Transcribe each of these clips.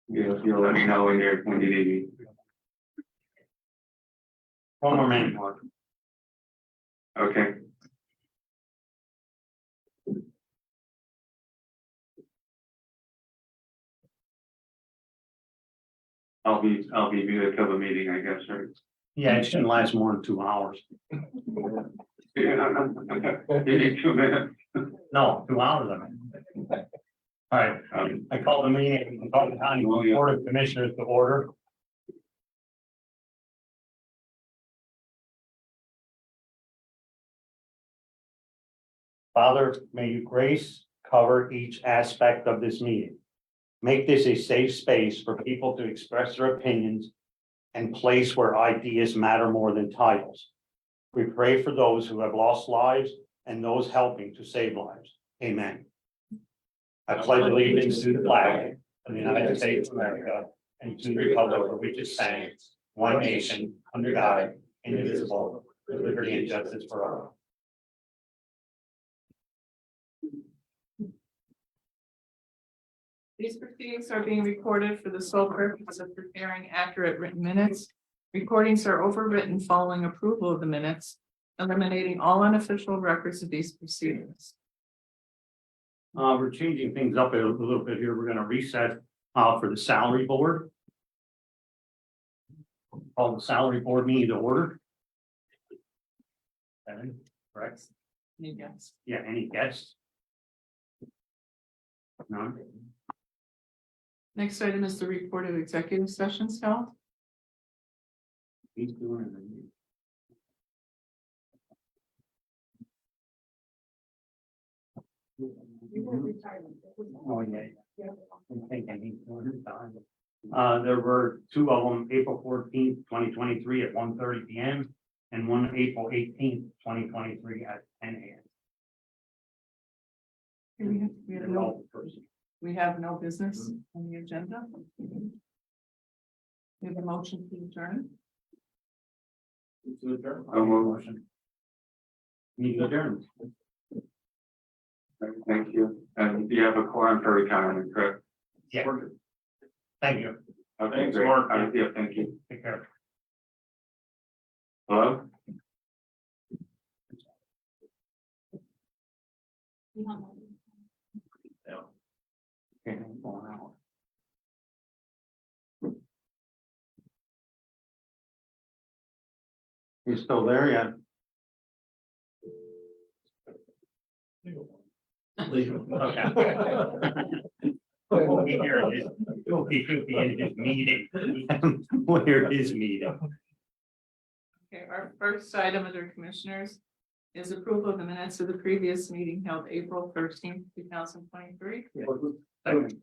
You'll let me know when you need me. One more minute, Mark. Okay. I'll be muted till the meeting, I guess, right? Yeah, it shouldn't last more than 2 hours. You need 2 minutes. No, 2 hours, I mean. All right, I call the meeting, I call the county board of commissioners to order. Father, may you grace cover each aspect of this meeting. Make this a safe space for people to express their opinions and place where ideas matter more than titles. We pray for those who have lost lives and those helping to save lives. Amen. I pledge allegiance to the flag of the United States of America and to the republic for which it stands, one nation, under God, indivisible, with liberty and justice for all. These proceedings are being recorded for the sole purpose of preparing accurate written minutes. Recordings are overwritten following approval of the minutes, eliminating all unofficial records of these proceedings. We're changing things up a little bit here. We're going to reset for the salary board. Call the salary board meeting to order. Correct? Yes. Yeah, any guests? None? Next item is the report of executive sessions held. He's doing it. Oh, yeah. I'm thinking he's doing his time. There were 2 of them, April 14th, 2023 at 1:30 p.m. and one April 18th, 2023 at 10 a.m. We have no business on the agenda. We have a motion to adjourn. To adjourn. Motion. Meeting adjourned. Thank you. And you have a quorum for retirement, correct? Yeah. Thank you. Okay, Thanks, great. Mark. Yeah, thank you. Take care. Hello? Okay, I'm going out. You still there yet? We'll be here in his, we'll be in his meeting. We'll hear his meeting. Okay, our first item under commissioners is approval of the minutes of the previous meeting held April 13th, 2023. Second.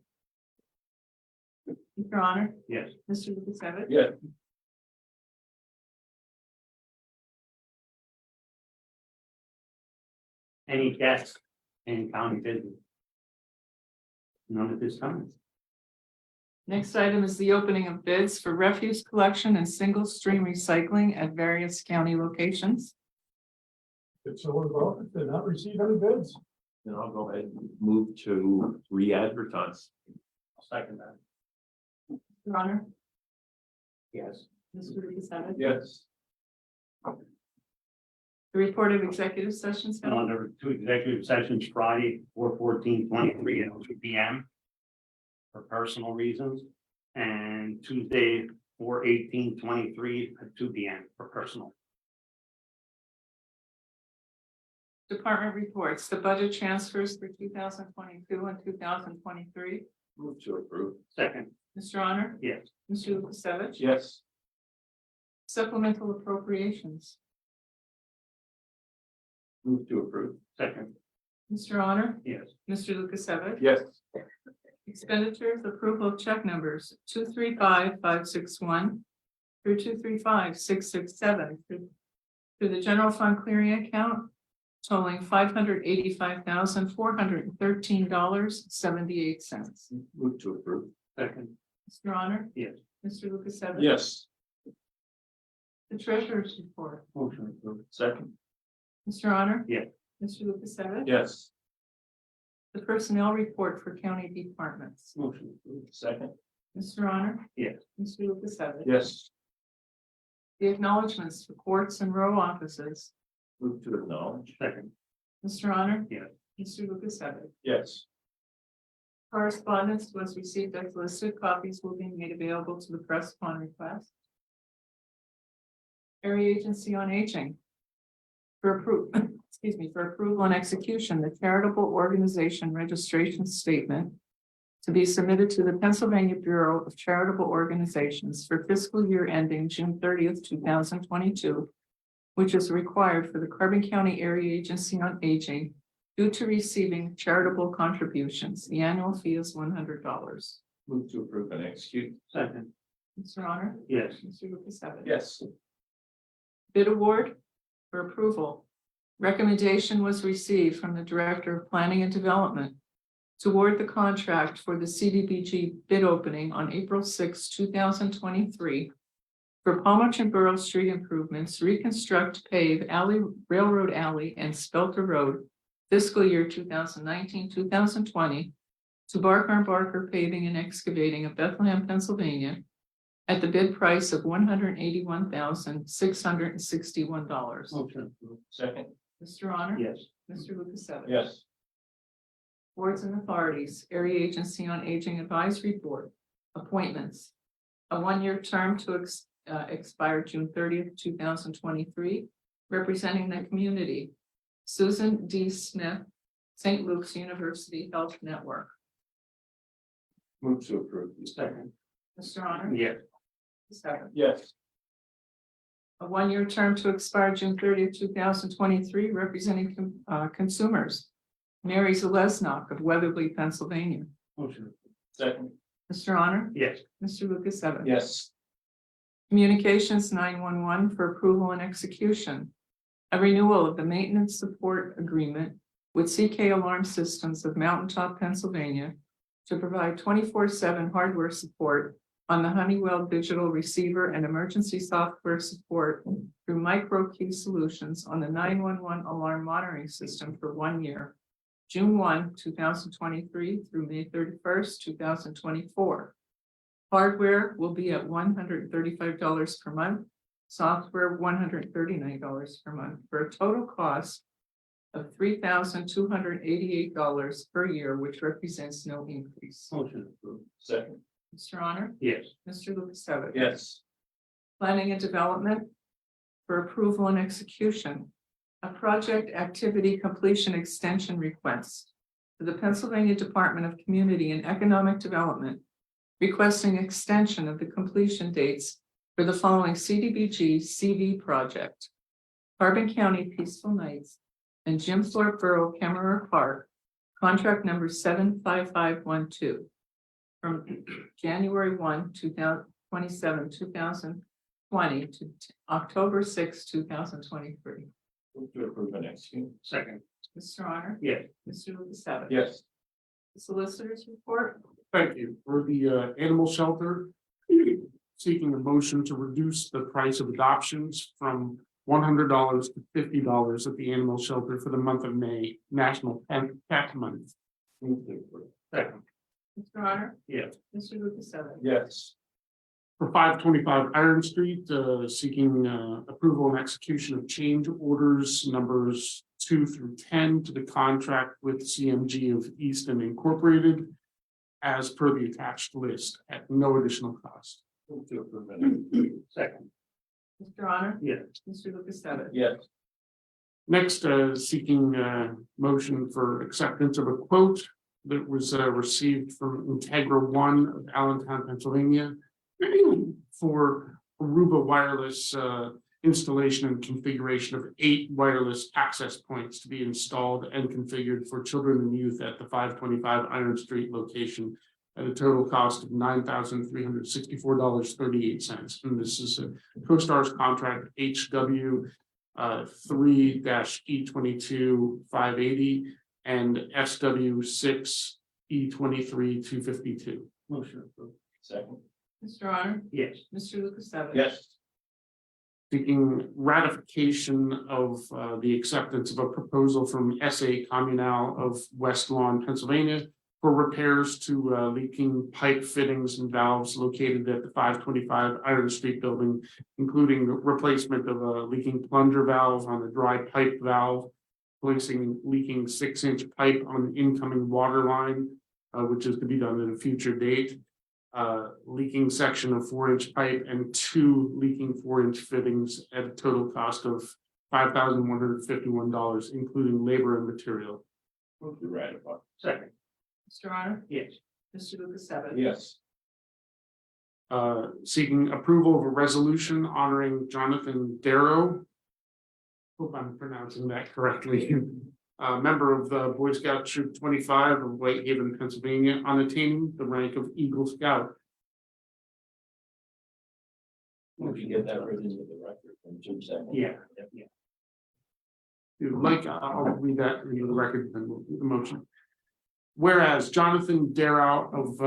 Your Honor, Yes. Mr. Lukasevich. Yes. Any guests in county business? None at this time. Next item is the opening of bids for refuse collection and single stream recycling at various county locations. Did not receive any bids? Then I'll go ahead and move to re-advertise. I'll second that. Your Honor, Yes. Mr. Lukasevich. Yes. The report of executive sessions held. There were 2 executive sessions Friday, 4/14/23 at 2 p.m. for personal reasons, and Tuesday, 4/18/23 at 2 p.m. for personal. Department reports, the budget transfers for 2022 and 2023. Move to approve. Second. Mr. Honor, Yes. Mr. Lukasevich. Yes. Supplemental appropriations. Move to approve. Second. Mr. Honor, Yes. Mr. Lukasevich. Yes. Expenditures, approval of check numbers 235-561 through 235-667 through the general fund clearing account totaling $585,413.78. Move to approve. Second. Mr. Honor, Yes. Mr. Lukasevich. Yes. The treasurer's report. Motion approved. Second. Mr. Honor. Yes. Mr. Lukasevich. Yes. The personnel report for county departments. Motion approved. Second. Mr. Honor? Yes. Mr. Lukasevich? Yes. The acknowledgements for courts and row offices. Move to acknowledge. Second. Mr. Honor? Yes. Mr. Lukasevich? Yes. Correspondence was received as listed. Copies will be made available to the press upon request. Area Agency on Aging. For approval and execution, the charitable organization registration statement to be submitted to the Pennsylvania Bureau of Charitable Organizations for fiscal year ending June 30th, 2022, which is required for the Carbon County Area Agency on Aging due to receiving charitable contributions. The annual fee is $100. Move to approve and execute. Second. Mr. Honor? Yes. Mr. Lukasevich? Yes. Bid award for approval. Recommendation was received from the Director of Planning and Development to award the contract for the CDBG bid opening on April 6, 2023 for Palmer and Borough Street improvements, reconstruct, pave alley, Railroad Alley and Spelter Road, fiscal year 2019-2020 to Barker & Barker Paving and Excavating of Bethlehem, Pennsylvania, at the bid price of $181,661. Motion. Second. Mr. Honor? Yes. Mr. Lukasevich? Yes. Boards and authorities, Area Agency on Aging Advisory Board, appointments. A one-year term to expire June 30th, 2023, representing the community. Susan D. Smith, St. Luke's University Health Network. Move to approve. Second. Mr. Honor? Yes. Second. Yes. A one-year term to expire June 30th, 2023, representing consumers. Mary Zalesnock of Weatherly, Pennsylvania. Motion. Second. Mr. Honor? Yes. Mr. Lukasevich? Yes. Communications 911 for approval and execution. A renewal of the maintenance support agreement with CK Alarm Systems of Mountaintop, Pennsylvania to provide 24/7 hardware support on the Honeywell digital receiver and emergency software support through MicroQ Solutions on the 911 alarm monitoring system for 1 year, June 1, 2023 through May 31st, 2024. Hardware will be at $135 per month, software $139 per month, for a total cost of $3,288 per year, which represents no increase. Motion approved. Second. Mr. Honor? Yes. Mr. Lukasevich? Yes. Planning and Development for approval and execution. A project activity completion extension request to the Pennsylvania Department of Community and Economic Development, requesting extension of the completion dates for the following CDBG CV project: Carbon County Peaceful Nights and Jim Thorpe Borough Kemmerer Park, contract number 75512. From January 1, 2020 to October 6, 2023. Move to approve and execute. Second. Mr. Honor? Yes. Mr. Lukasevich? Yes. The Solicitor's report. Thank you. For the animal shelter, seeking a motion to reduce the price of adoptions from $100 to $50 at the animal shelter for the month of May, National Pet Month. Move to approve. Second. Mr. Honor? Yes. Mr. Lukasevich? Yes. For 525 Iron Street, seeking approval and execution of change orders numbers 2 through 10 to the contract with CMG of Easton Incorporated, as per the attached list at no additional cost. Move to approve and execute. Second. Mr. Honor? Yes. Mr. Lukasevich? Yes. Next, seeking motion for acceptance of a quote that was received from Integra One of Allentown, Pennsylvania, for Aruba wireless installation and configuration of 8 wireless access points to be installed and configured for children and youth at the 525 Iron Street location at a total cost of $9,364.38. And this is a CoStar's contract HW 3-E22-580 and SW 6 E23-252. Motion approved. Second. Mr. Honor? Yes. Mr. Lukasevich? Yes. Seeking ratification of the acceptance of a proposal from SA Communal of West Lawn, Pennsylvania, for repairs to leaking pipe fittings and valves located at the 525 Iron Street building, including the replacement of a leaking plunger valve on a dry pipe valve, placing leaking 6-inch pipe on the incoming water line, which is to be done at a future date. Leaking section of 4-inch pipe and 2 leaking 4-inch fittings at a total cost of $5,151, including labor and material. Move to ratify. Second. Mr. Honor? Yes. Mr. Lukasevich? Yes. Seeking approval of a resolution honoring Jonathan Darrow. Hope I'm pronouncing that correctly. Member of the Boy Scout Troop 25 of Whitehaven, Pennsylvania, on attaining the rank of Eagle Scout. Would you get that written into the record from Jim second? Yeah. If you'd like, I'll read that into the record and the motion. Whereas Jonathan Darrow of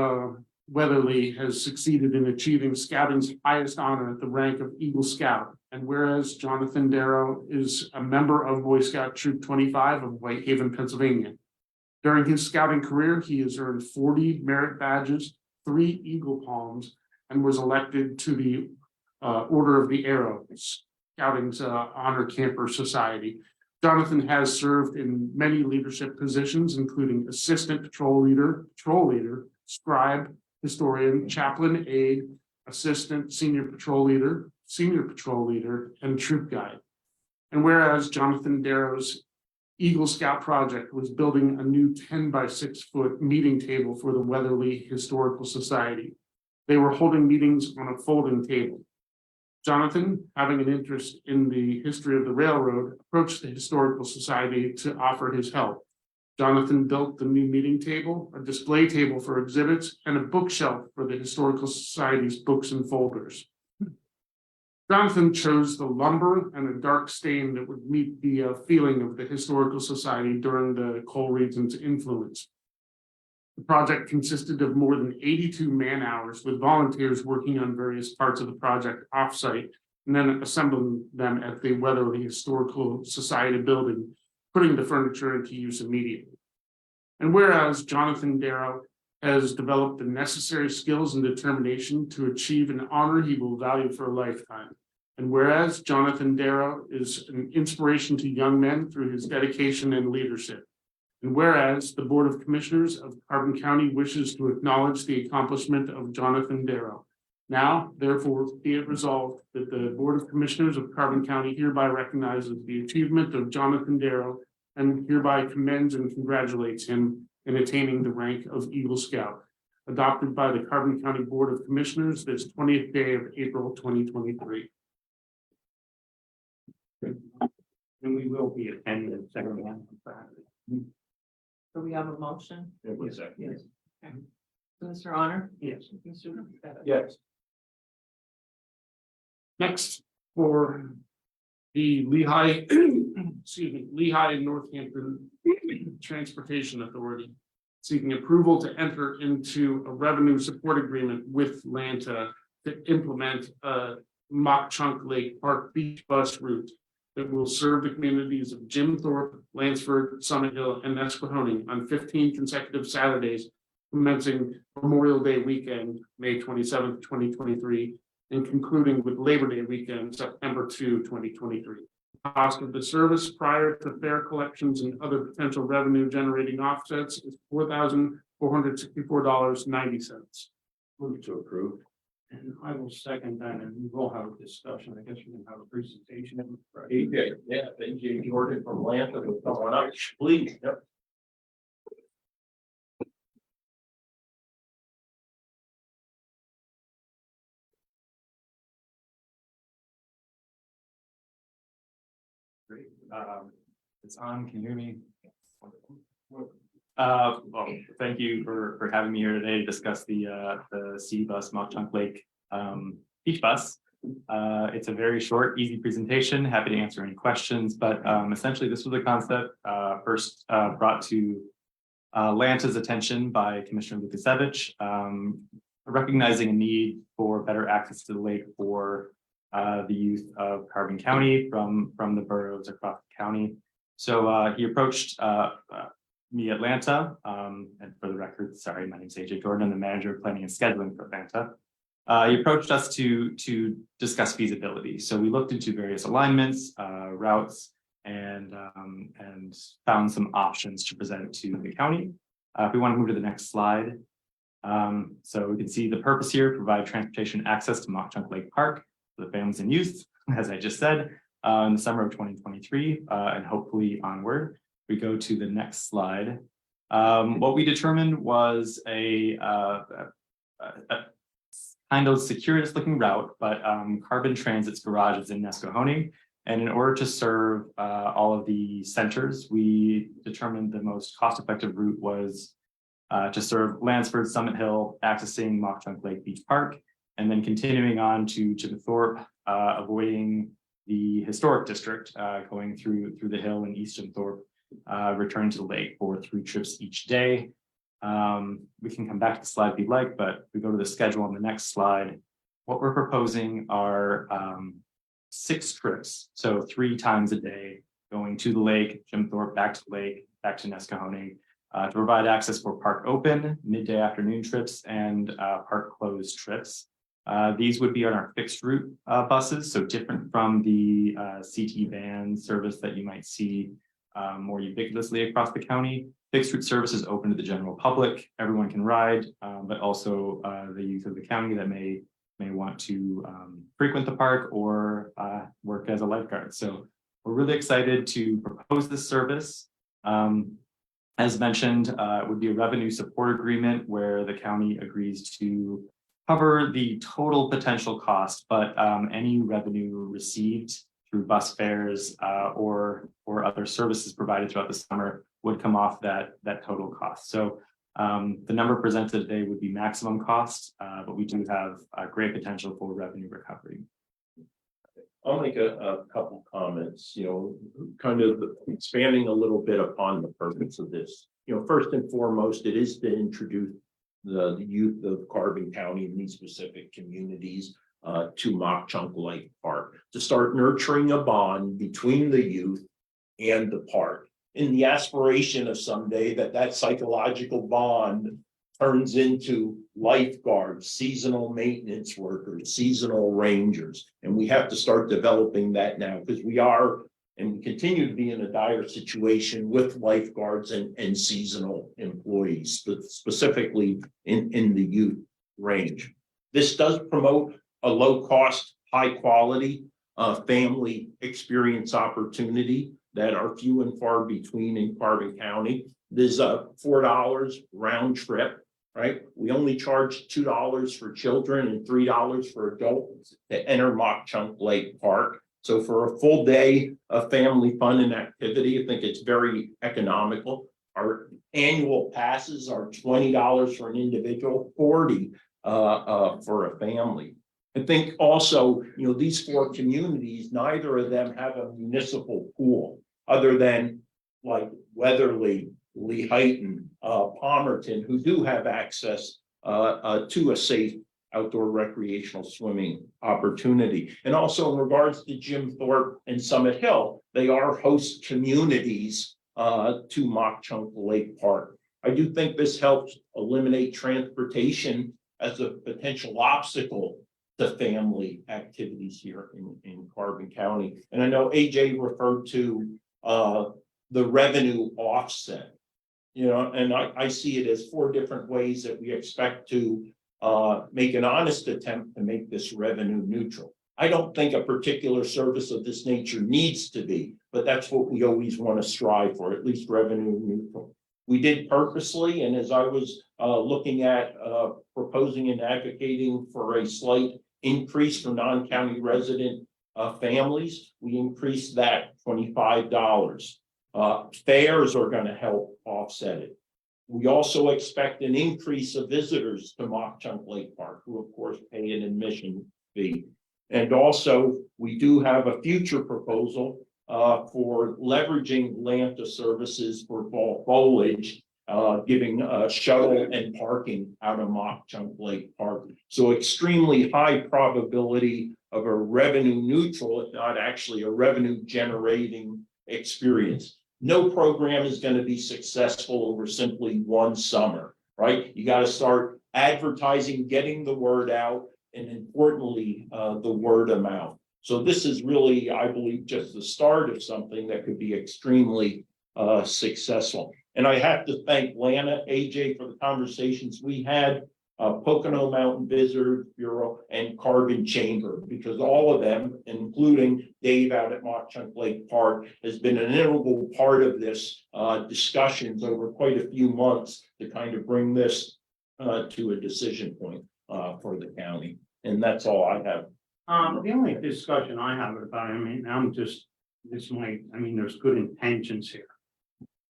Weatherly has succeeded in achieving scouting's highest honor at the rank of Eagle Scout. And whereas Jonathan Darrow is a member of Boy Scout Troop 25 of Whitehaven, Pennsylvania. During his scouting career, he has earned 40 merit badges, 3 Eagle Palms, and was elected to the Order of the Arrow, Scouting's Honor Camper Society. Jonathan has served in many leadership positions, including assistant patrol leader, scribe, historian, chaplain, aide, assistant senior patrol leader, and troop guide. And whereas Jonathan Darrow's Eagle Scout project was building a new 10 by 6 foot meeting table for the Weatherly Historical Society. They were holding meetings on a folding table. Jonathan, having an interest in the history of the railroad, approached the Historical Society to offer his help. Jonathan built the new meeting table, a display table for exhibits, and a bookshelf for the Historical Society's books and folders. Jonathan chose the lumber and a dark stain that would meet the feeling of the Historical Society during the coal region's influence. The project consisted of more than 82 man-hours, with volunteers working on various parts of the project off-site and then assembling them at the Weatherly Historical Society building, putting the furniture into use immediately. And whereas Jonathan Darrow has developed the necessary skills and determination to achieve an honor he will value for a lifetime. And whereas Jonathan Darrow is an inspiration to young men through his dedication and leadership. And whereas the Board of Commissioners of Carbon County wishes to acknowledge the accomplishment of Jonathan Darrow. Now, therefore, be it resolved that the Board of Commissioners of Carbon County hereby recognizes the achievement of Jonathan Darrow and hereby commends and congratulates him in attaining the rank of Eagle Scout, adopted by the Carbon County Board of Commissioners this 20th day of April 2023. And we will be attending the second one. Do we have a motion? Yes. Okay. Mr. Honor? Yes. Mr. Lukasevich? Yes. Next, for the Lehigh, Lehigh and Northampton Transportation Authority, seeking approval to enter into a revenue support agreement with Lanta to implement a Mock Chunk Lake Park beach bus route that will serve the communities of Jim Thorpe, Lansford, Summit Hill, and Nesquehoning on 15 consecutive Saturdays, commencing Memorial Day weekend, May 27th, 2023, and concluding with Labor Day weekend, September 2, 2023. The cost of the service prior to fare collections and other potential revenue generating offsets is $4,464.90. Move to approve. And I will second that, and we will have a discussion. I guess we can have a presentation. AJ, yeah, AJ Jordan from Atlanta will come on up, please. Yep. Great. It's on. Can you hear me? Well, thank you for having me here today to discuss the C bus Mock Chunk Lake beach bus. It's a very short, easy presentation. Happy to answer any questions, but essentially this was a concept first brought to Lanta's attention by Commissioner Lukasevich, recognizing a need for better access to the lake for the youth of Carbon County from the boroughs across the county. So he approached me Atlanta. And for the record, sorry, my name is AJ Jordan. I'm the manager of planning and scheduling for Atlanta. He approached us to discuss feasibility. So we looked into various alignments, routes, and found some options to present to the county. If we want to move to the next slide. So we can see the purpose here: provide transportation access to Mock Chunk Lake Park for the families and youth, as I just said, in the summer of 2023, and hopefully onward. We go to the next slide. What we determined was a kind of circuitous looking route, but Carbon Transit's garage is in Nesquehoning. And in order to serve all of the centers, we determined the most cost-effective route was to serve Lansford, Summit Hill, accessing Mock Chunk Lake Beach Park, and then continuing on to Thorpe, avoiding the historic district, going through the hill in Easton Thorpe, returning to the lake for 3 trips each day. We can come back to the slide if you'd like, but we go to the schedule on the next slide. What we're proposing are 6 trips, so 3 times a day, going to the lake, Jim Thorpe, back to the lake, back to Nesquehoning, to provide access for park open, midday afternoon trips, and park closed trips. These would be on our fixed route buses, so different from the CT van service that you might see more ubiquitously across the county. Fixed route service is open to the general public. Everyone can ride, but also the youth of the county that may want to frequent the park or work as a lifeguard. So we're really excited to propose this service. As mentioned, it would be a revenue support agreement where the county agrees to cover the total potential cost, but any revenue received through bus fares or other services provided throughout the summer would come off that total cost. So the number presented today would be maximum cost, but we do have great potential for revenue recovery. I'll make a couple comments, kind of expanding a little bit upon the purpose of this. First and foremost, it is to introduce the youth of Carbon County and these specific communities to Mock Chunk Lake Park, to start nurturing a bond between the youth and the park, in the aspiration of someday that psychological bond turns into lifeguards, seasonal maintenance workers, seasonal rangers. And we have to start developing that now, because we are and we continue to be in a dire situation with lifeguards and seasonal employees, specifically in the youth range. This does promote a low cost, high quality family experience opportunity that are few and far between in Carbon County. There's $4 round trip, right? We only charge $2 for children and $3 for adults to enter Mock Chunk Lake Park. So for a full day of family fun and activity, I think it's very economical. Our annual passes are $20 for an individual, $40 for a family. I think also, these 4 communities, neither of them have a municipal pool other than like Weatherly, Lehighton, Palmerton, who do have access to a safe outdoor recreational swimming opportunity. And also in regards to Jim Thorpe and Summit Hill, they are host communities to Mock Chunk Lake Park. I do think this helps eliminate transportation as a potential obstacle to family activities here in Carbon County. And I know AJ referred to the revenue offset, and I see it as 4 different ways that we expect to make an honest attempt to make this revenue neutral. I don't think a particular service of this nature needs to be, but that's what we always want to strive for, at least revenue neutral. We did purposely, and as I was looking at proposing and advocating for a slight increase for non-county resident families, we increased that $25. Fares are going to help offset it. We also expect an increase of visitors to Mock Chunk Lake Park, who of course pay an admission fee. And also, we do have a future proposal for leveraging Lanta services for fall foliage, giving shuttle and parking out of Mock Chunk Lake Park. So extremely high probability of a revenue neutral, if not actually a revenue generating experience. no program is going to be successful over simply one summer, right? You got to start advertising, getting the word out, and importantly, the word of mouth. So this is really, I believe, just the start of something that could be extremely successful. And I have to thank Lana, AJ for the conversations we had, Pocono Mountain Visitors Bureau, and Carbon Chamber, because all of them, including Dave out at Mock Chunk Lake Park, has been an integral part of this discussions over quite a few months to kind of bring this to a decision point for the county. And that's all I have. The only discussion I have about it, I mean, there's good intentions here.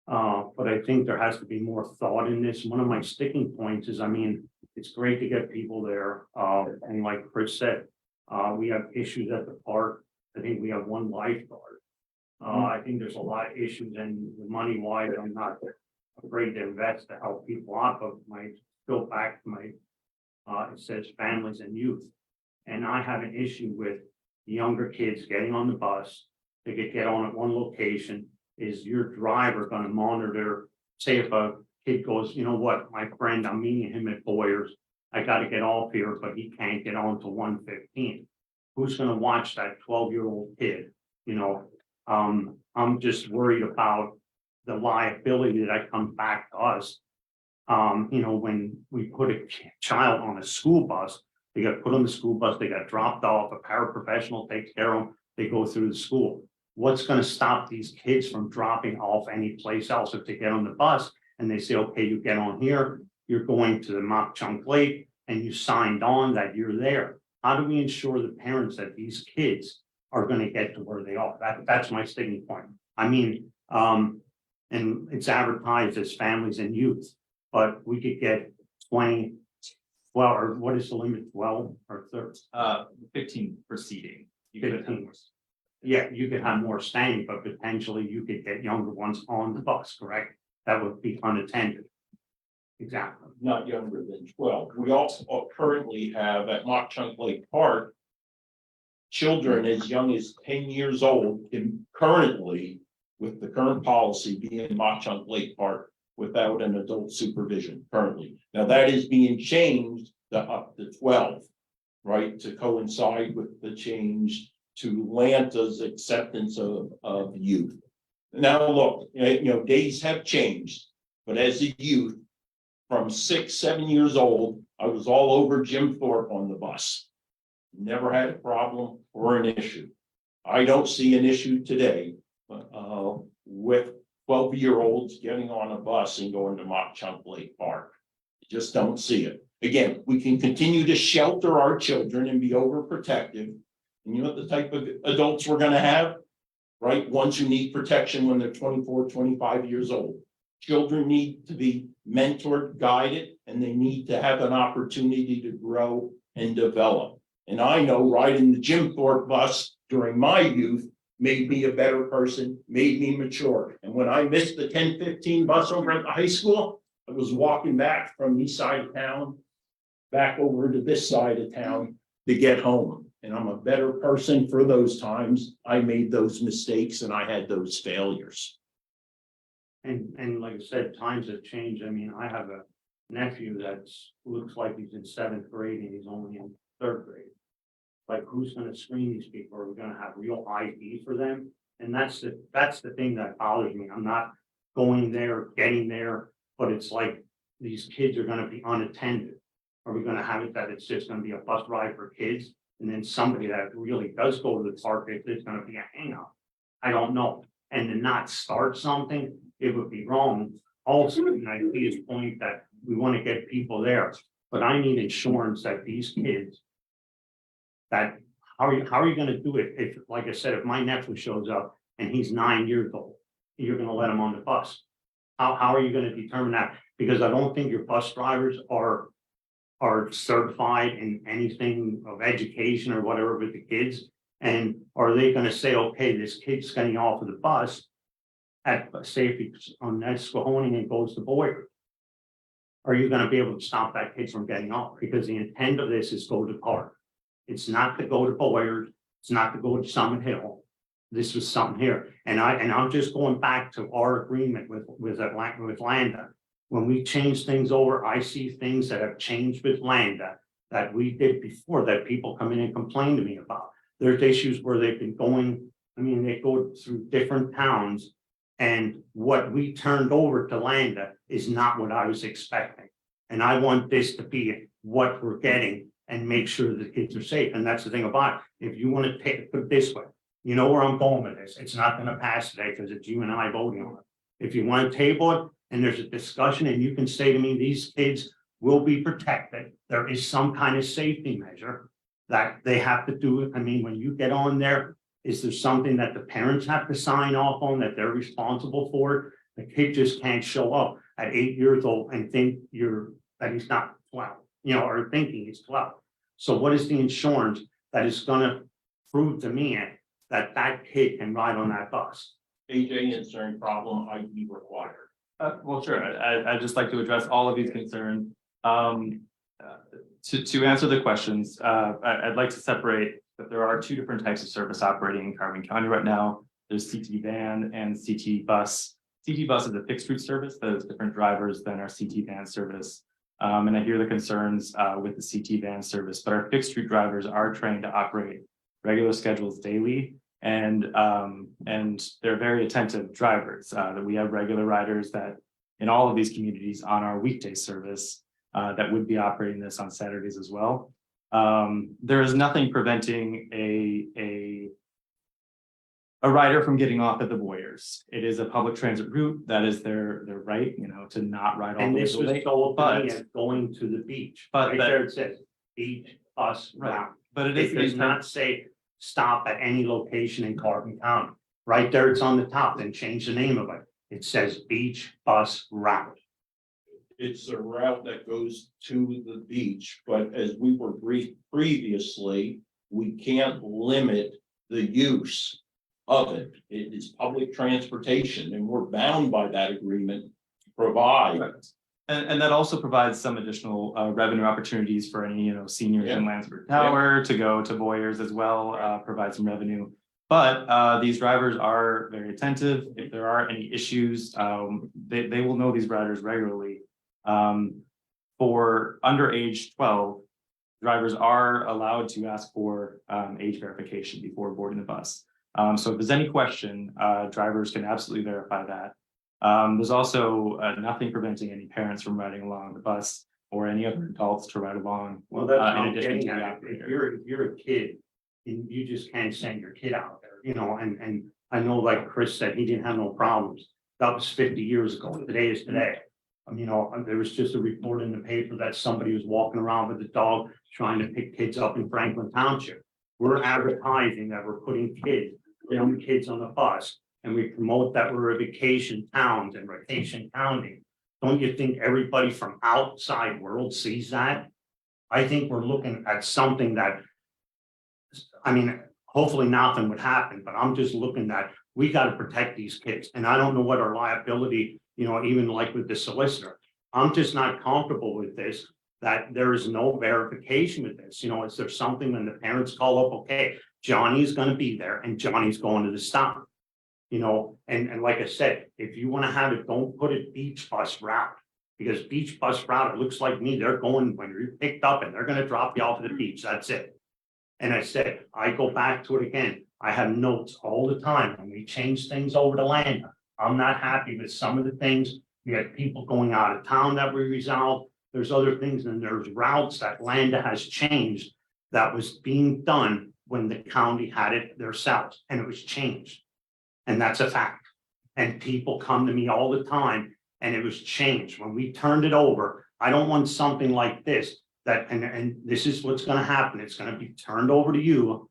But I think there has to be more thought in this. One of my sticking points is, I mean, it's great to get people there. And like Chris said, we have issues at the park. I think we have one lifeguard. I think there's a lot of issues, and the money wise, I'm not afraid to invest to help people out, but go back to it says families and youth. And I have an issue with the younger kids getting on the bus. They get on at one location. Is your driver going to monitor? Say if a kid goes, you know what, my friend, I'm meeting him at Boyer's. I got to get off here, but he can't get on to 115. Who's going to watch that 12-year-old kid? You know, I'm just worried about the liability that comes back to us. You know, when we put a child on a school bus, they got put on the school bus, they got dropped off, a paraprofessional takes care of them, they go through the school. What's going to stop these kids from dropping off any place else if they get on the bus and they say, okay, you get on here, you're going to the Mock Chunk Lake, and you signed on that you're there? How do we ensure the parents that these kids are going to get to where they are? That's my sticking point. I mean, and it's advertised as families and youth, but we could get 20, well, or what is the limit, 12 or 30? 15 proceeding. You could have 15. more. Yeah, you could have more staying, but potentially you could get younger ones on the bus, correct? That would be unattended. Exactly. Not younger than 12. We also currently have at Mock Chunk Lake Park, children as young as 10 years old can currently, with the current policy, be in Mock Chunk Lake Park without an adult supervision currently. Now that is being changed to up to 12, right? To coincide with the change to Lanta's acceptance of youth. Now look, you know, days have changed, but as a youth, from 6, 7 years old, I was all over Jim Thorpe on the bus. Never had a problem or an issue. I don't see an issue today with 12-year-olds getting on a bus and going to Mock Chunk Lake Park. Just don't see it. Again, we can continue to shelter our children and be overprotective. And you know the type of adults we're going to have, right? Ones who need protection when they're 24, 25 years old. Children need to be mentored, guided, and they need to have an opportunity to grow and develop. And I know riding the Jim Thorpe bus during my youth made me a better person, made me mature. And when I missed the 10:15 bus over at the high school, I was walking back from the east side of town, back over to this side of town to get home. And I'm a better person for those times. I made those mistakes and I had those failures. And like I said, times have changed. I mean, I have a nephew that's looks like he's in 7th grade and he's only in 3rd grade. Like, who's going to screen these people? Are we going to have real ID for them? And that's the thing that bothers me. I'm not going there, getting there, but it's like these kids are going to be unattended. Are we going to have it that it's just going to be a bus ride for kids? And then somebody that really does go to the park, if there's going to be a hangout? I don't know. And to not start something, it would be wrong. Also, and I see his point that we want to get people there, but I need insurance that these kids, that how are you going to do it? If, like I said, if my nephew shows up and he's 9 years old, you're going to let him on the bus. How are you going to determine that? Because I don't think your bus drivers are certified in anything of education or whatever with the kids. And are they going to say, okay, this kid's getting off of the bus at, say, if he's on Nesquehoning and goes to Boyer? Are you going to be able to stop that kid from getting off? Because the intent of this is go to park. It's not to go to Boyer. It's not to go to Summit Hill. this was something here. And I'm just going back to our agreement with Landa. When we change things over, I see things that have changed with Landa that we did before that people come in and complain to me about. There's issues where they've been going, I mean, they go through different towns. And what we turned over to Landa is not what I was expecting. And I want this to be what we're getting and make sure the kids are safe. And that's the thing about it. If you want to take it, put it this way, you know where I'm going with this. It's not going to pass today because it's you and I voting on it. If you want to table it and there's a discussion and you can say to me, these kids will be protected. There is some kind of safety measure that they have to do. I mean, when you get on there, is there something that the parents have to sign off on that they're responsible for? The kid just can't show up at 8 years old and think that he's not 12, or thinking he's 12. So what is the insurance that is gonna prove to me that that kid can ride on that bus? AJ, is there any problem ID required? Well, sure. I'd just like to address all of these concerns. To answer the questions, I'd like to separate that there are two different types of service operating in Carbon County right now. There's CT van and CT bus. CT bus is a fixed route service that has different drivers than our CT van service. And I hear the concerns with the CT van service, but our fixed route drivers are trained to operate regular schedules daily. And they're very attentive drivers. That we have regular riders that in all of these communities on our weekday service that would be operating this on Saturdays as well. There is nothing preventing a rider from getting off at the Boyers. It is a public transit route. That is their right, to not ride all And the way this to was the lake. told to me But- as going to the beach. But Right that- there it says, beach, bus, Right. route. But it It is does not say stop at any location in Carbon County. Right there, it's on the top, then change the name of it. It says beach, bus, route. It's a route that goes to the beach, but as we were briefed previously, we can't limit the use of it. It is public transportation and we're bound by that agreement to provide. Correct. And that also provides some additional revenue opportunities for any, seniors in Lansford Tower to go to Boyers as well, provide some revenue. But these drivers are very attentive. If there are any issues, they will know these riders regularly. For under age 12, drivers are allowed to ask for age verification before boarding the bus. So if there's any question, drivers can absolutely verify that. There's also nothing preventing any parents from riding along the bus or any other adults to ride along. Well, that's what in I'm addition to getting the at. operator. If you're a kid, and you just can't send your kid out there, and I know, like Chris said, he didn't have no problems. That was 50 years ago. Today is today. There was just a report in the paper that somebody was walking around with a dog trying to pick kids up in Franklin Township. We're advertising that we're putting young kids on the bus, and we promote that we're a vacation towns and vacation county. Don't you think everybody from outside world sees that? I think we're looking at something that, hopefully nothing would happen, but I'm just looking at, we got to protect these kids. And I don't know what our liability, even like with the solicitor, I'm just not comfortable with this, that there is no verification with this. Is there something when the parents call up, okay, Johnny's going to be there and Johnny's going to the stop, and like I said, if you want to have it, don't put it beach bus route, because beach bus route, it looks like me, they're going when you're picked up and they're going to drop you off at the beach. That's it. And I said, I go back to it again. I have notes all the time when we change things over to land. I'm not happy with some of the things. We had people going out of town that we resolved. There's other things, and there's routes that Landa has changed that was being done when the county had it themselves, and it was changed. And that's a fact. And people come to me all the time, and it was changed. When we turned it over, I don't want something like this, and this is what's gonna happen. It's gonna be turned over to you,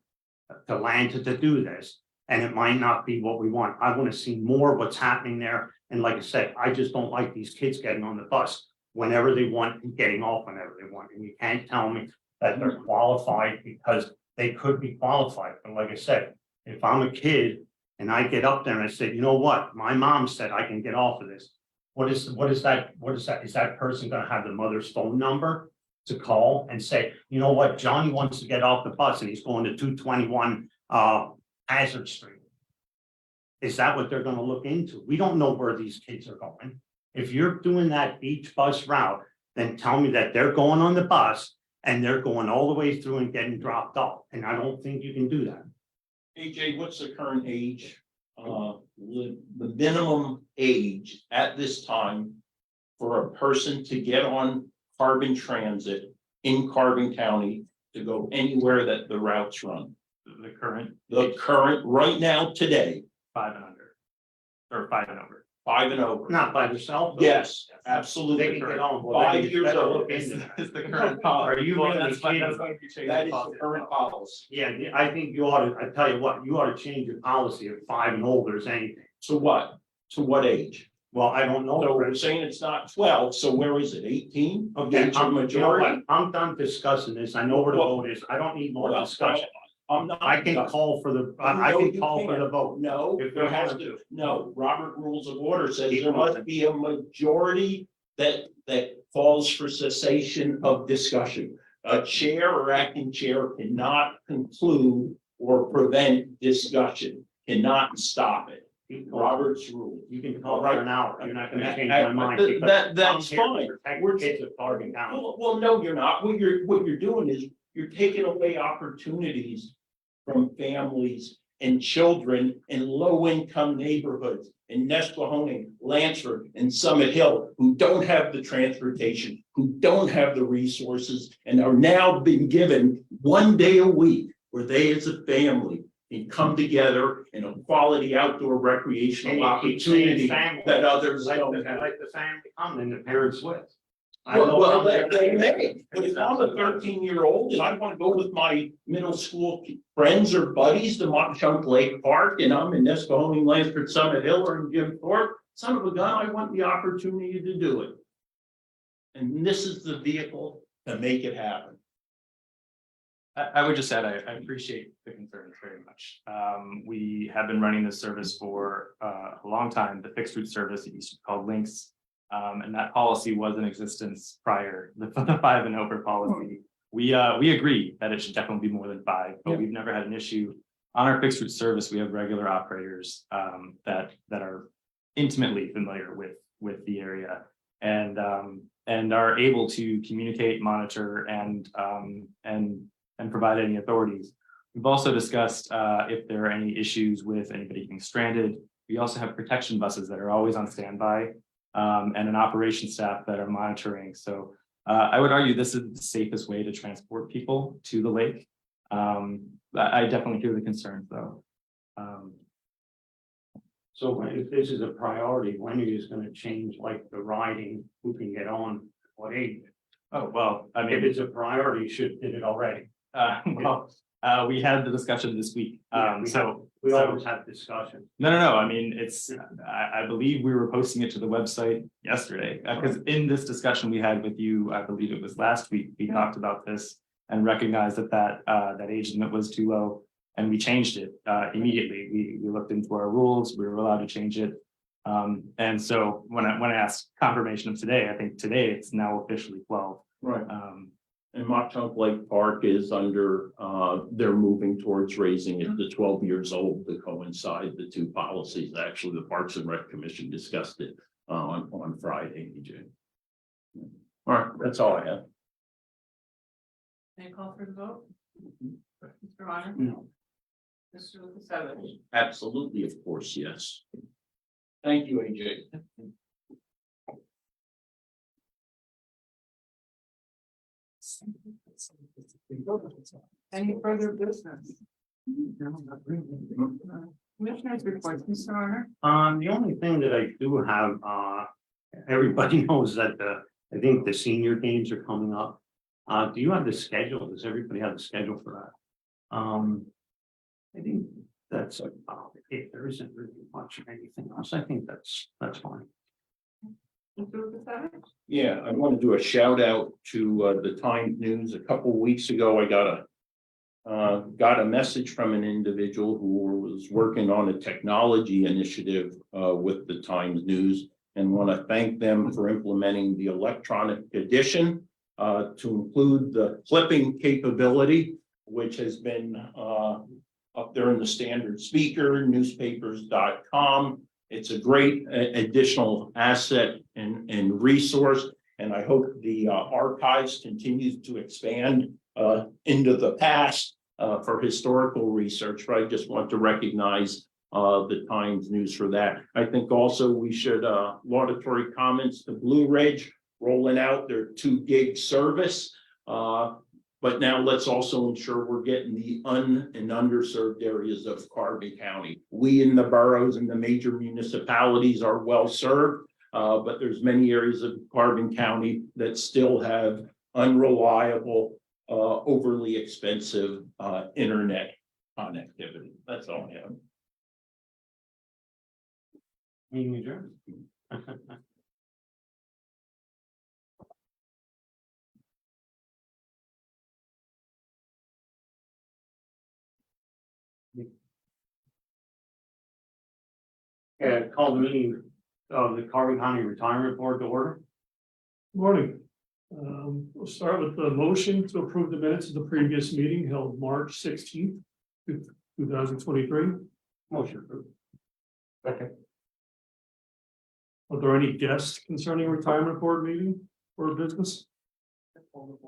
to Landa, to do this. And it might not be what we want. I want to see more what's happening there. And like I said, I just don't like these kids getting on the bus whenever they want and getting off whenever they want. And you can't tell me that they're qualified, because they could be qualified. But like I said, if I'm a kid and I get up there and I said, you know what, my mom said I can get off of this. What is that? Is that person going to have the mother's phone number to call and say, you know what, Johnny wants to get off the bus and he's going to 221 Hazard Street. Is that what they're gonna look into? We don't know where these kids are going. If you're doing that beach bus route, then tell me that they're going on the bus and they're going all the way through and getting dropped off. And I don't think you can do that. AJ, what's the current age? The minimum age at this time for a person to get on Carbon Transit in Carbon County to go anywhere that the routes run. The current The current, right now, today, 5 and under. Or 5 and over. 5 and over. Not by themselves. Yes, They absolutely. can get on. Well, then 5 you years better old. look into that. Is the current policy. Are you Well, really that's fine, kidding? that's going to be changed. That is the current policy. Yeah, I think you ought to, I tell you what, you ought to change your policy of 5 and older is anything. To what? To what age? Well, I don't know. So we're saying it's not 12, so where is it? 18? Okay, Age of you know majority? what? I'm done discussing this. I know where the vote is. I don't need more Well, discussion. I'm not. I can call for the, I No, can you call for can't. the vote. No, If there we has want to, to. no, Robert Rules of Order says Keep there going. must be a majority that calls for cessation of discussion. A chair or acting chair cannot conclude or prevent discussion, cannot stop it. Keep going. Robert's rule. You can call for an hour. You're not gonna change my mind. That- because that's I'm here to fine. protect We're- Kids at Carbon County. Well, no, you're not. What you're doing is you're taking away opportunities from families and children in low-income neighborhoods in Nesquehoning, Lansford, and Summit Hill, who don't have the transportation, who don't have the resources, and are now being given 1 day a week where they as a family can come together in a quality outdoor recreational And you keep saying opportunity family. that others Like don't the, have. like the family come and the parents with. I know Well, I'm they there. may, but if I'm a 13-year-old and I want to go with my middle school friends or buddies to Mock-Chunk Lake Park and I'm in Nesquehoning, Lansford, Summit Hill, or in Jim Thorpe, son of a gun, I want the opportunity to do it. And this is the vehicle to make it happen. I would just add, I appreciate the concerns very much. We have been running this service for a long time, the fixed route service, it used to be called Links. And that policy was in existence prior, the 5 and over policy. We agree that it should definitely be more than 5, but we've never had an issue. On our fixed route service, we have regular operators that are intimately familiar with the area and are able to communicate, monitor, and provide any authorities. We've also discussed if there are any issues with anybody being stranded. We also have protection buses that are always on standby and an operations staff that are monitoring. So I would argue this is the safest way to transport people to the lake. I definitely hear the concerns though. So if this is a priority, when are you just gonna change like the riding, who can get on, what age? Oh, well, I If mean, it's a priority, you should did it already. we had the discussion this week. Yeah, We always have discussion. No. I mean, I believe we were posting it to the website yesterday, because in this discussion we had with you, I believe it was last week, we talked about this and recognized that age limit was too low, and we changed it immediately. We looked into our rules, we were allowed to change it. And so when I asked confirmation of today, I think today it's now officially 12. Right. And Mock-Chunk Lake Park is under, they're moving towards raising it to 12 years old to coincide the two policies. Actually, the Parks and Rec Commission discussed it on Friday, EJ. All right, that's all I have. Any call for the vote? Mr. Honor? No. Mr. Lukasevich? Absolutely, of course, yes. Thank you, AJ. Any further business? Commissioners reports, Mr. Honor? The only thing that I do have, everybody knows that I think the senior games are coming up. Do you have the schedule? Does everybody have the schedule for that? I think that's about it. There isn't really much of anything else. I think that's fine. Mr. Lukasevich? Yeah, I want to do a shout out to the Times News. A couple of weeks ago, I got a message from an individual who was working on a technology initiative with the Times News, and want to thank them for implementing the electronic edition to include the clipping capability, which has been up there in the Standard Speaker, newspapers.com. It's a great additional asset and resource. And I hope the archives continues to expand into the past for historical research. But I just want to recognize the Times News for that. I think also we should laudatory comments to Blue Ridge rolling out their 2 gig service. But now let's also ensure we're getting the and underserved areas of Carbon County. We in the boroughs and the major municipalities are well served, but there's many areas of Carbon County that still have unreliable, overly expensive internet connectivity. That's all I have. Meeting adjourned. Call the meeting of the Carbon County Retirement Board to order. Morning. We'll start with the motion to approve the minutes of the previous meeting held March 16th, 2023. Motion approved. Second. Are there any guests concerning retirement board meeting or business? Oh,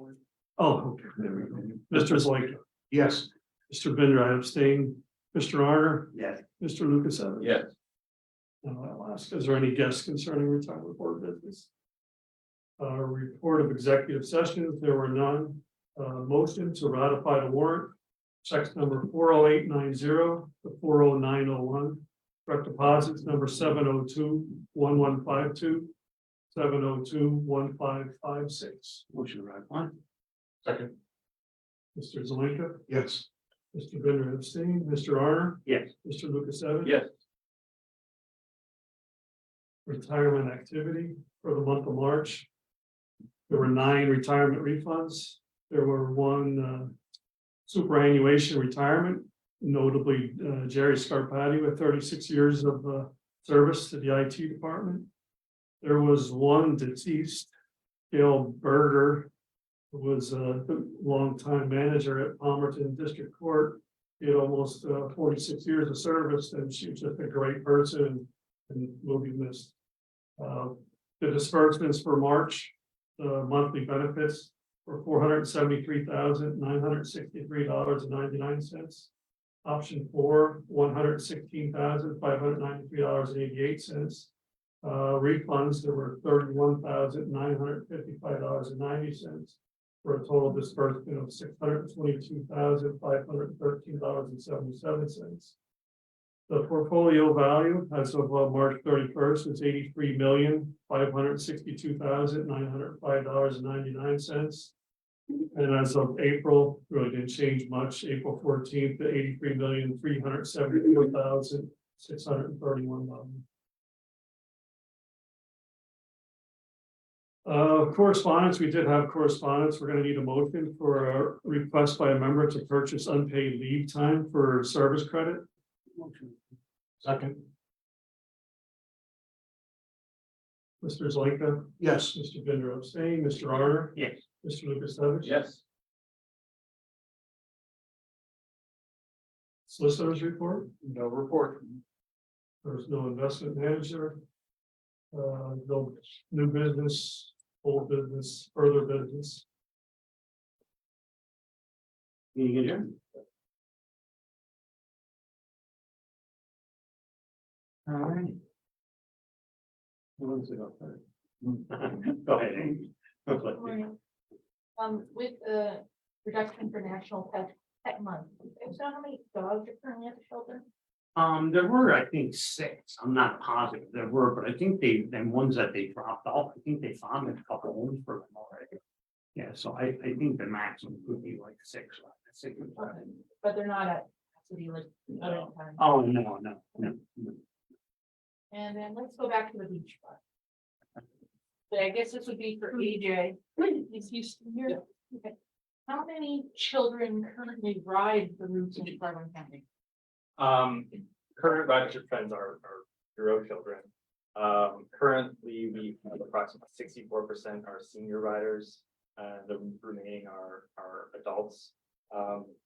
okay. There we go. Mr. Zoika. Yes. Mr. Bender, I abstain. Mr. Arner. Yes. Mr. Lukasevich. Yes. Now I'll ask, is there any guests concerning retirement board business? Report of executive sessions, there were none. Motion to ratify the warrant, checks number 40890 to 40901. Direct deposits number 702-1152, 702-1556. Motion ratify. Second. Mr. Zelinka, Yes. Mr. Bender abstained, Mr. Arner, Yes. Mr. Lukasevich. Yes. Retirement activity for the month of March. There were 9 retirement refunds. There were 1 superannuation retirement, notably Jerry Scarpati with 36 years of service to the IT department. There was 1 deceased, Gail Berger, who was the longtime manager at Palmerton District Court. He had almost 46 years of service, and she was just a great person and will be missed. The disbursements for March, the monthly benefits were $473,963.99. Option 4, $116,593.88. Refunds, there were $31,955.90 for a total disbursement of $622,513.77. The portfolio value as of March 31st is $83,562,905.99. And as of April, really didn't change much. April 14th to $83,374,631. Correspondence, we did have correspondence. We're going to need a motion for a request by a member to purchase unpaid leave time for service credit. Motion. Second. Mr. Zelinka. Yes. Mr. Bender abstained. Mr. Arner. Yes. Mr. Lukasevich. Yes. Solicitors report. No report. There's no investment manager. No new business, old business, further business. Meeting adjourned. All right. Who wants to go first? Go ahead, Amy. Morning. With the reduction for National Pet Month, do you know how many dogs are currently at the shelter? There were, I think, 6. I'm not positive there were, but I think them ones that they dropped off, I think they found a couple homes for them already. Yeah, so I think the maximum could be like 6. But they're not at capacity like other times. Oh, no. And then let's go back to the beach bar. But I guess this would be for AJ. Is he still here? Okay. How many children currently ride the routes in Carbon County? Current ridership trends are 0 children. Currently, we have approximately 64% are senior riders, and the remaining are adults.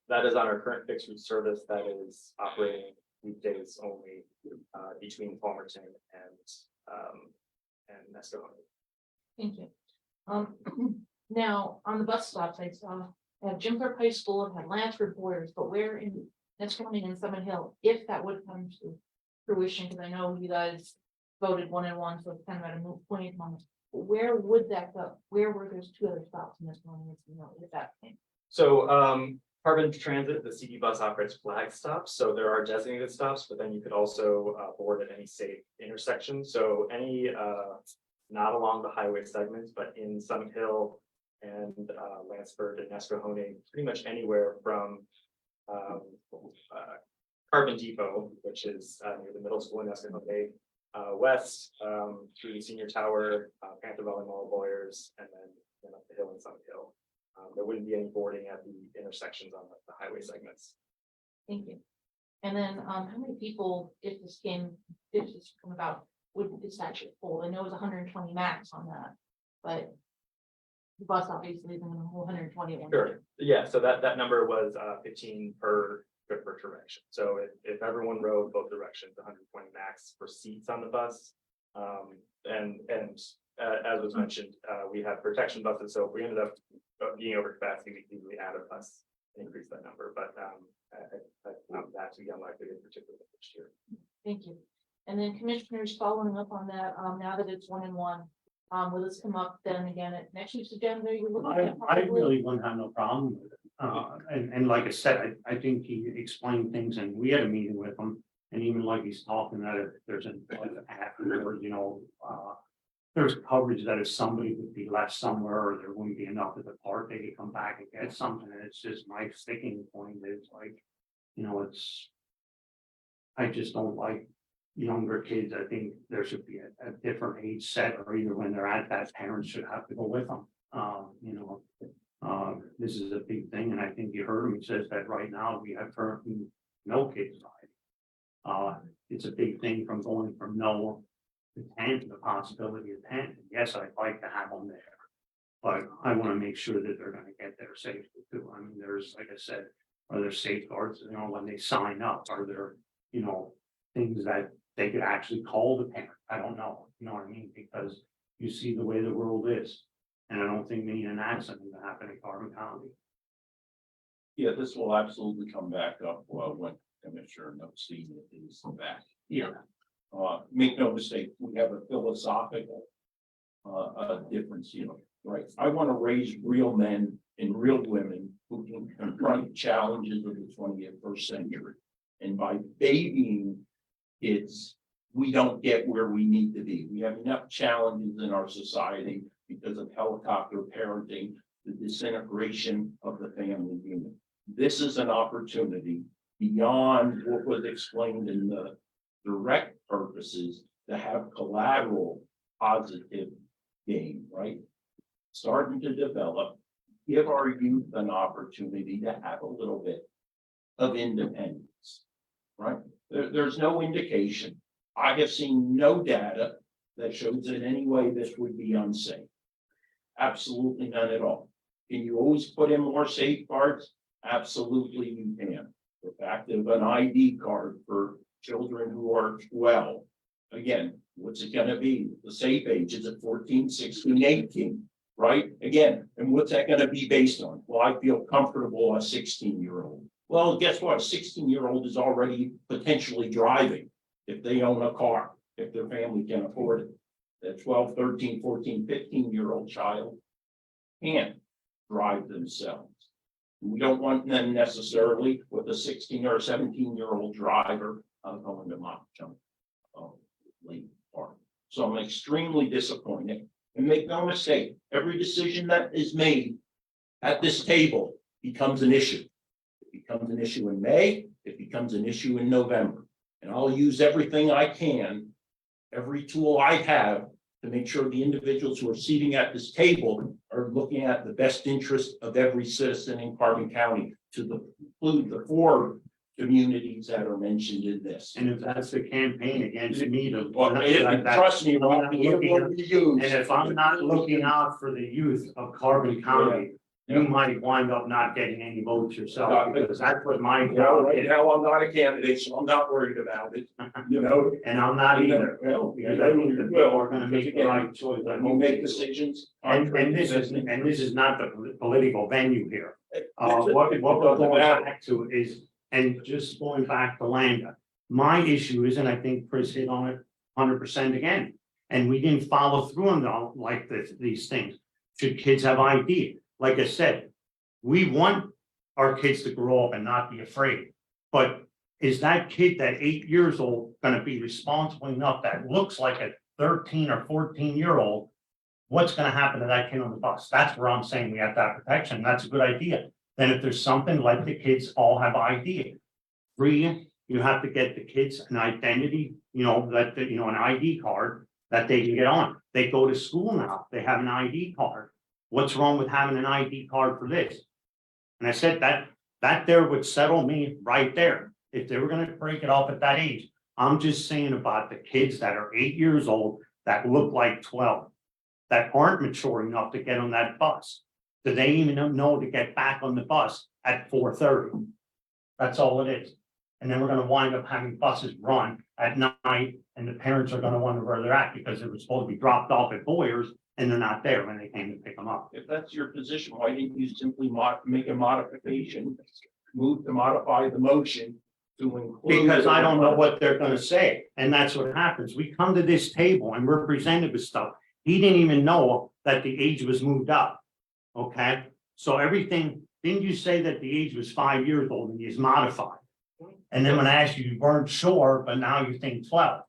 That is on our current fixed route service that is operating weekdays only between Palmerton and Nescohoning. Thank you. Now, on the bus stops, I saw at Jim Thorpe High School, I've had Lansford Boyers, but where in, that's coming in Summit Hill, if that would come to fruition, because I know you guys voted 1-1, so it's kind of at a moot point at the moment. Where would that go? Where were those two other stops in this one, if that came? So Carbon Transit, the CD bus operates flag stops, so there are designated stops, but then you could also board at any safe intersection. So any not along the highway segments, but in Summit Hill and Lansford and Nescohoning, pretty much anywhere from Carbon Depot, which is near the middle school in Nescohoning, west through the senior tower, Panther Valley Mall, Boyers, and then up the hill in Summit Hill. There wouldn't be any boarding at the intersections on the highway segments. Thank you. And then, how many people, if this come about, would this actually hold? I know it was 120 max on that, but the bus obviously isn't going to hold 120 at one time. Sure. Yeah, so that number was 15 per trip per direction. So if everyone rode both directions, 120 max for seats on the bus. And as was mentioned, we have protection buses. So if we ended up being over capacity, we could easily add a bus and increase that number. But I found that to be unlikely in particular this year. Thank you. And then commissioners, following up on that, now that it's 1-1, will this come up then again at next week's agenda? You're looking at I probably- really wouldn't have no problem with it. And like I said, I think he explained things and we had a meeting with him. And even like he's talking that if there's an app or, there's coverage that if somebody would be left somewhere or there wouldn't be enough at the park, they could come back and get something. And it's just my sticking point is like, I just don't like younger kids. I think there should be a different age set, or either when they're at that, parents should have to go with them. This is a big thing, and I think you heard him. He says that right now we have currently no kids riding. It's a big thing from going from no to 10 to the possibility of 10. Yes, I'd like to have them there, but I want to make sure that they're going to get there safely too. I mean, there's, like I said, are there safeguards, when they sign up? Are there, things that they could actually call the parent? I don't know, you know what I mean? Because you see the way the world is. And I don't think we need an accident to happen in Carbon County. Yeah, this will absolutely come back up when Commissioner Notstein is back here. Make no mistake, we have a philosophical difference, right? I want to raise real men and real women who can confront challenges of the 21st century. And by babying kids, we don't get where we need to be. We have enough challenges in our society because of helicopter parenting, the disintegration of the family unit. This is an opportunity beyond what was explained in the direct purposes to have collateral positive gain, right? Starting to develop, give our youth an opportunity to have a little bit of independence, right? There's no indication. I have seen no data that shows in any way this would be unsafe. Absolutely none at all. Can you always put in more safeguards? Absolutely you can. The fact of an ID card for children who are 12. Again, what's it going to be? The safe age is at 14, 16, 18, right? Again, and what's that going to be based on? Well, I feel comfortable a 16-year-old. Well, guess what? A 16-year-old is already potentially driving if they own a car, if their family can afford it. The 12, 13, 14, 15-year-old child can't drive themselves. We don't want them necessarily with a 16 or 17-year-old driver going to mock jump late park. So I'm extremely disappointed. And make no mistake, every decision that is made at this table becomes an issue. It becomes an issue in May, it becomes an issue in November. And I'll use everything I can, every tool I have to make sure the individuals who are seating at this table are looking at the best interest of every citizen in Carbon County to include the 4 communities that are mentioned in this. And if that's the campaign against me to. Trust me, Rob, and if I'm not looking out for the youth of Carbon County, you might wind up not getting any votes yourself, because that's what my You know, job right is, now, I'm not a candidate, so I'm not worried about it, you know. and I'm not either. Well, Because I think that people are gonna make the right choice. I We hope make they do. decisions. And this is not the political venue here. What we're going back to is, and just going back to Lambda, my issue is, and I think Chris hit on it 100% again. And we didn't follow through on like these things. Should kids have ID? Like I said, we want our kids to grow up and not be afraid. But is that kid that 8 years old gonna be responsible enough that looks like a 13 or 14-year-old? What's gonna happen to that kid on the bus? That's where I'm saying we have to have protection. That's a good idea. Then if there's something like the kids all have ID. Free, you have to get the kids an identity, that, an ID card that they can get on. They go to school now, they have an ID card. What's wrong with having an ID card for this? And I said that there would settle me right there. If they were gonna break it off at that age, I'm just saying about the kids that are 8 years old that look like 12, that aren't mature enough to get on that bus. Do they even know to get back on the bus at 4:30? That's all it is. And then we're gonna wind up having buses run at night, and the parents are gonna wonder where they're at, because they were supposed to be dropped off at Boyer's, and they're not there when they came to pick them up. If that's your position, why didn't you simply make a modification, move to modify the motion to include? Because I don't know what they're gonna say, and that's what happens. We come to this table and we're presented with stuff. He didn't even know that the age was moved up. Okay, so everything, didn't you say that the age was 5 years old and he's modified? And then when I asked you, you weren't sure, but now you think 12.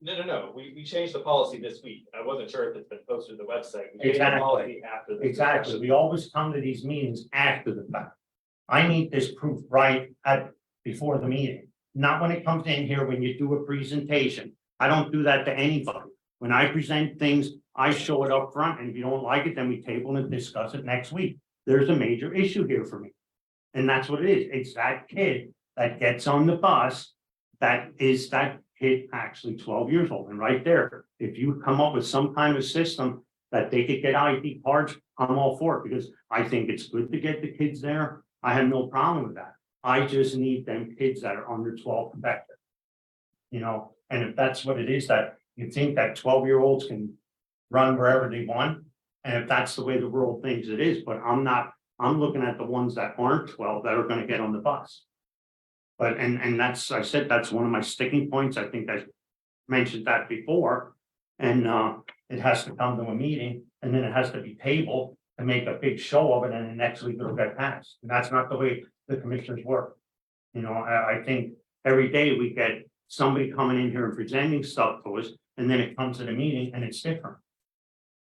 No, we changed the policy this week. I wasn't sure if it's been posted to the website. We changed the Exactly. policy after the Exactly. discussion. We always come to these meetings after the fact. I need this proof right before the meeting, not when it comes in here when you do a presentation. I don't do that to anybody. When I present things, I show it up front, and if you don't like it, then we table and discuss it next week. There's a major issue here for me. And that's what it is. It's that kid that gets on the bus, that is that kid actually 12 years old. And right there, if you come up with some kind of system that they could get ID cards, I'm all for it, because I think it's good to get the kids there. I have no problem with that. I just need them kids that are under 12 protected. And if that's what it is, that you think that 12-year-olds can run wherever they want, and if that's the way the world thinks it is, but I'm not, I'm looking at the ones that aren't 12 that are gonna get on the bus. But, and that's, I said, that's one of my sticking points. I think I mentioned that before. And it has to come to a meeting, and then it has to be tabled and make a big show of it, and then next week it'll get passed. And that's not the way the commissioners work. I think every day we get somebody coming in here and presenting stuff to us, and then it comes to the meeting and it's different.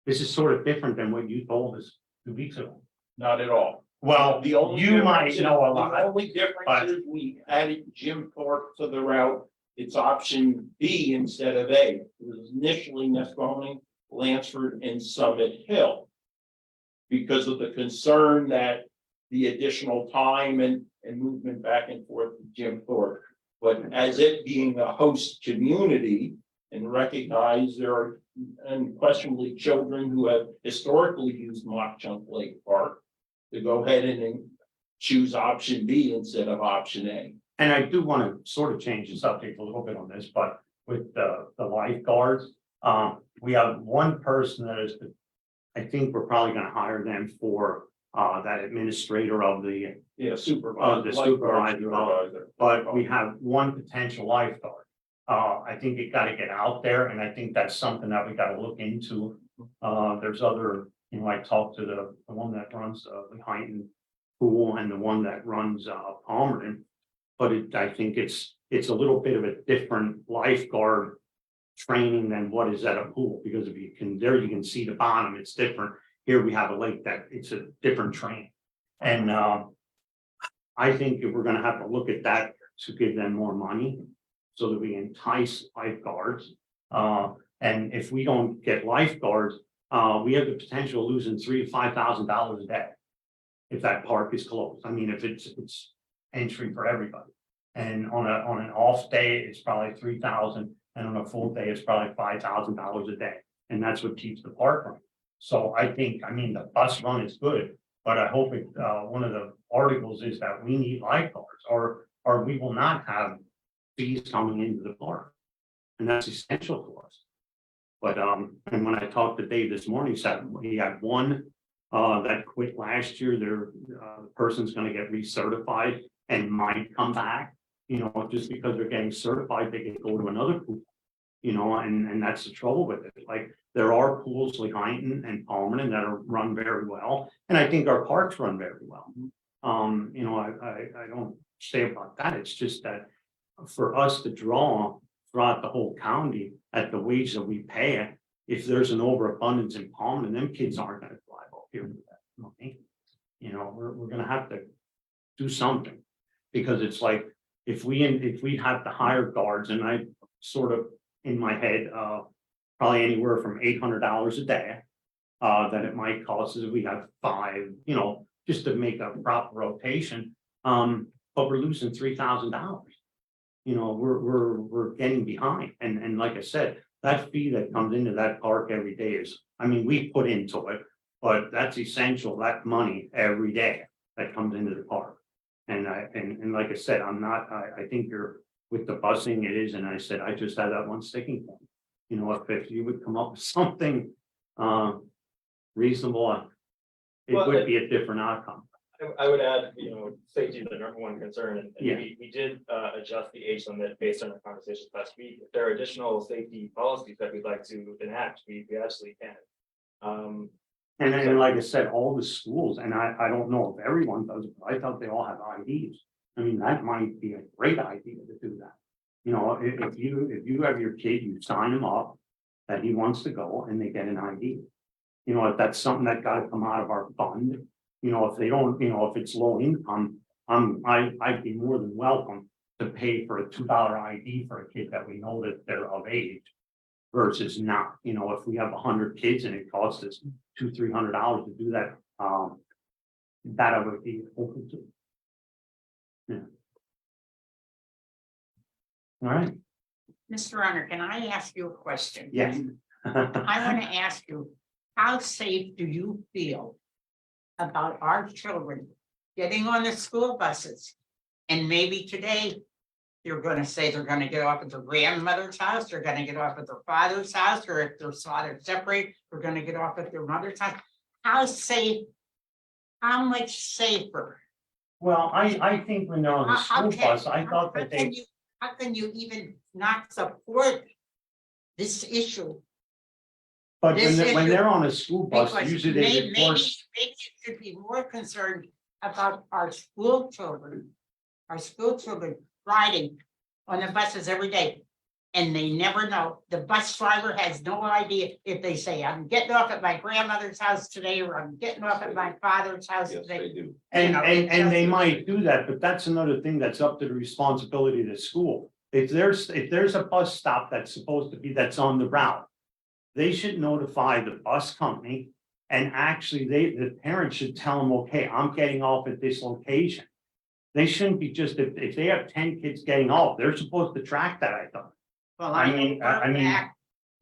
This is sort of different than what you told us 2 weeks ago. Not at all. Well, The only you might difference is- know a The lot. only difference is we added Jim Thorpe to the route. It's option B instead of A. It was initially Nescoming, Lansford, and Summit Hill. Because of the concern that the additional time and movement back and forth with Jim Thorpe. But as it being a host community and recognize there are unquestionably children who have historically used Mock Chunk Lake Park, to go ahead and choose option B instead of option A. And I do want to sort of change the subject a little bit on this, but with the lifeguards, we have one person that is, I think we're probably going to hire them for that administrator of the, Yeah, supervisor. the supervisor, supervisor. but we have one potential lifeguard. I think it got to get out there, and I think that's something that we got to look into. There's other, I talked to the one that runs the Huntington pool and the one that runs Palmerton. But I think it's a little bit of a different lifeguard training than what is at a pool, because if you can, there you can see the bottom, it's different. Here we have a lake that it's a different training. And I think if we're gonna have to look at that to give them more money so that we entice lifeguards. And if we don't get lifeguards, we have the potential of losing $3,000 to $5,000 a day if that park is closed. I mean, if it's entry for everybody. And on an off day, it's probably 3,000, and on a full day, it's probably $5,000 a day. And that's what keeps the park running. So I think, the bus run is good, But I hope it, one of the articles is that we need lifeguards, or we will not have fees coming into the park. And that's essential to us. But, and when I talked to Dave this morning, he said he had one, that quit last year, the person's gonna get recertified and might come back. You know, just because they're getting certified, they can go to another pool. You know, and that's the trouble with it. Like, there are pools like Huntington and Palmerton that are run very well, and I think our parks run very well. You know, I don't say about that. It's just that for us to draw throughout the whole county at the wage that we pay, if there's an overabundance in Palmerton, them kids aren't gonna fly up here with that money. You know, we're gonna have to do something, because it's like, if we have to hire guards, and I sort of in my head, probably anywhere from $800 a day. That it might cost us if we have 5, you know, just to make a proper rotation. But we're losing $3,000. You know, we're getting behind, and like I said, that fee that comes into that park every day is, I mean, we put into it, but that's essential, that money every day that comes into the park. And like I said, I think you're, with the busing it is, and I said, I just had that one sticking point. You know, if you would come up with something, reasonable, it Well, would be a different outcome. I would add, you know, safety is the number one concern, and Yeah. we did adjust the age limit based on our conversations last week. If there are additional safety policies that we'd like to enact, we absolutely can. And like I said, all the schools, and I don't know if everyone does, but I thought they all have IDs. I mean, that might be a great idea to do that. You know, if you have your kid, you sign him up that he wants to go, and they get an ID. You know, if that's something that gotta come out of our fund, you know, if they don't, you know, if it's low income, I'd be more than welcome to pay for a $2 ID for a kid that we know that they're of age. Versus not, you know, if we have 100 kids and it costs us $200-300 to do that, that I would be open to. Yeah. All right, Mr. Runner, can I ask you a question? yes. I want to ask you, how safe do you feel about our children getting on the school buses? And maybe today, you're gonna say they're gonna get off at their grandmother's house, they're gonna get off at their father's house, or if their father's separate, they're gonna get off at their mother's house. How safe, how much safer? Well, I think when they're on the How school bus, I thought that they, How can you even not support this issue? but this when issue- they're on a school bus, Because usually they maybe report. you should be more concerned about our school children riding on the buses every day. And they never know, the bus driver has no idea if they say, I'm getting off at my grandmother's house today, or I'm getting off at my father's house today. do. And, know, and they just- might do that, but that's another thing that's up to the responsibility of the school. If there's a bus stop that's supposed to be, that's on the route, they should notify the bus company. And actually, the parents should tell them, okay, I'm getting off at this location. They shouldn't be just, if they have 10 kids getting off, they're supposed to track that, I thought. Well, I I mean, mean, I mean-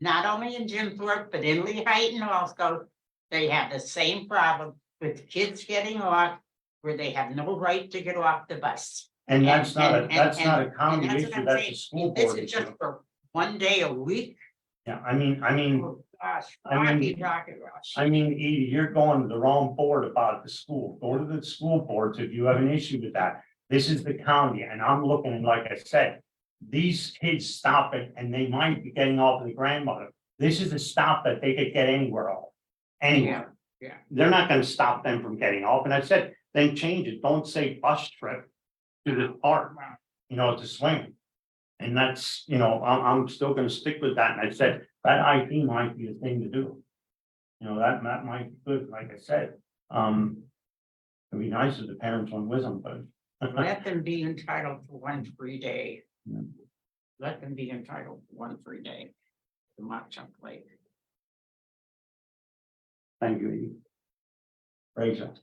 not only in Jim Thorpe, but in Lehigh also, they have the same problem with kids getting off where they have no right to get off the bus. And that's not a and county that's what issue, I'm that's saying. a school This board is just issue. for one day a week. Yeah, I mean, Oh, gosh, I mean- rocky. Edie, you're going to the wrong board about the school. Go to the school boards if you have an issue with that. This is the county, and I'm looking, and like I said, these kids stop it, and they might be getting off of the grandmother. This is a stop that they could get anywhere off. Anywhere. Yeah. They're not gonna stop them from getting off, and I said, then change it. Don't say bus trip to the park, you know, to swim. And that's, you know, I'm still gonna stick with that, and I said, that ID might be the thing to do. You know, that might be good, like I said, it'd be nice if the parents went with them, but. Let them be entitled to one free day. Yeah. Let them be entitled to one free day. To Mock Chunk Lake. Thank you, Edie. Rachel.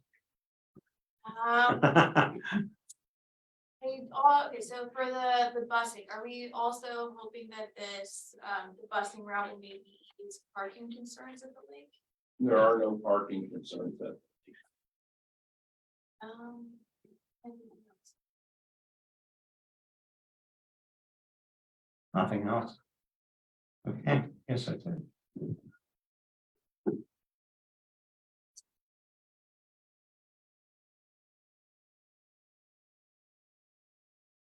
Okay, so for the busing, are we also hoping that this, the busing route will maybe ease parking concerns at the lake? There are no parking concerns that anything else? Nothing else. Okay, yes, that's it.